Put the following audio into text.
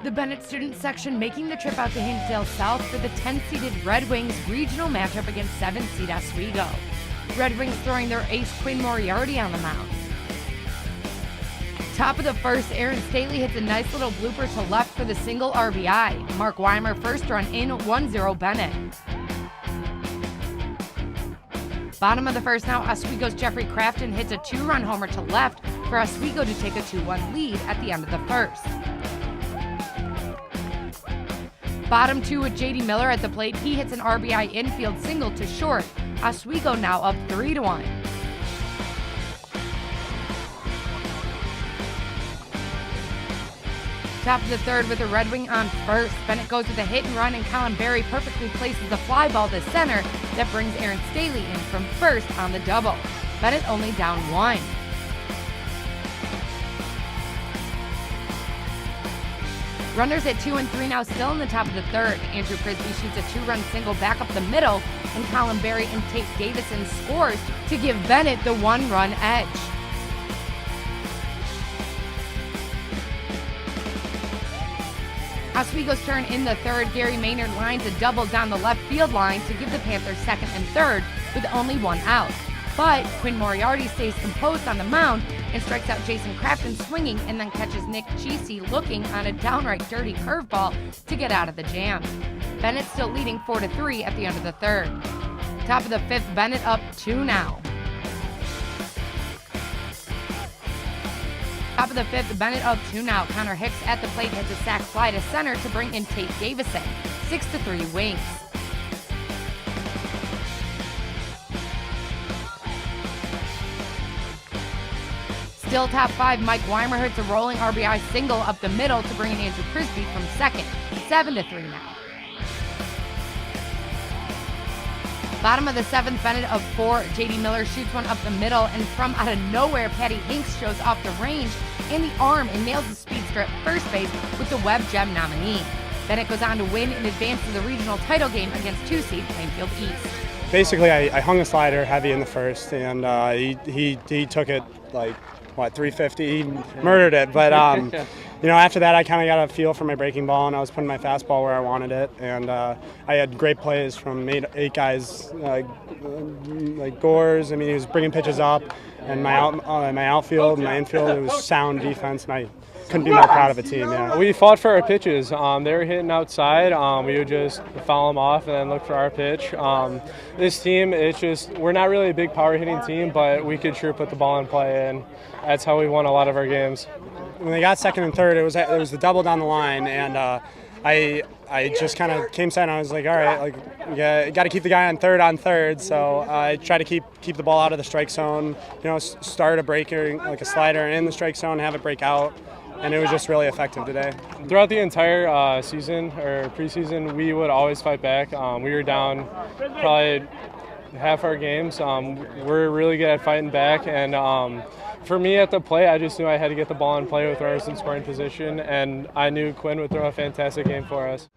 The Benet student section making the trip out to Hinsdale South for the 10-seeded Redwings regional matchup against 7-seed Oswego. Redwings throwing their ace Quinn Moriarty on the mound. Top of the first, Aaron Staley hits a nice little blooper to left for the single RBI. Mark Weimer first run in, 1-0 Benet. Bottom of the first now, Oswego's Jeffrey Crafton hits a 2-run homer to left for Oswego to take a 2-1 lead at the end of the first. Bottom 2 with J.D. Miller at the plate, he hits an RBI infield single to short. Oswego now up 3-1. Top of the third with a Red Wing on first. Benet goes with a hit and run, and Colin Berry perfectly places the fly ball to center that brings Aaron Staley in from first on the double. Benet only down 1. Runners at 2 and 3 now still in the top of the third. Andrew Frisbee shoots a 2-run single back up the middle, and Colin Berry and Tate Davison scores to give Benet the 1-run edge. Oswego's turn in the third. Gary Maynard lines a double down the left field line to give the Panthers second and third with only 1 out. But Quinn Moriarty stays composed on the mound and strikes out Jason Crafton swinging, and then catches Nick Chisi looking on a downright dirty curveball to get out of the jam. Benet still leading 4-3 at the end of the third. Top of the fifth, Benet up 2 now. Top of the fifth, Benet up 2 now. Connor Hicks at the plate hits a sac fly to center to bring in Tate Davison. 6-3 Wings. Still top 5, Mike Weimer hits a rolling RBI single up the middle to bring in Andrew Frisbee from second. 7-3 now. Bottom of the seventh, Benet up 4. J.D. Miller shoots one up the middle, and from out of nowhere, Patty Hinks shows off the range and the arm and nails the speedster at first base with the Webb Gem nominee. Benet goes on to win and advance to the regional title game against 2-seed Plainfield East. Basically, I hung a slider heavy in the first, and he took it like, 350. He murdered it. But after that, I kind of got a feel for my breaking ball, and I was putting my fastball where I wanted it. And I had great plays from eight guys, like Gores. I mean, he was bringing pitches up, and my outfield, and my infield, it was sound defense, and I couldn't be more proud of a team. Yeah. We fought for our pitches. They were hitting outside. We would just foul them off and then look for our pitch. This team, we're not really a big power hitting team, but we could sure put the ball in play, and that's how we won a lot of our games. When they got second and third, it was the double down the line, and I just kind of came set, and I was like, all right, like, you got to keep the guy on third. So I try to keep the ball out of the strike zone. Start a breaker, like a slider in the strike zone, have it break out. And it was just really effective today. Throughout the entire season or preseason, we would always fight back. We were down probably half our games. We're really good at fighting back. And for me at the plate, I just knew I had to get the ball in play with runners in scoring position. And I knew Quinn would throw a fantastic game for us.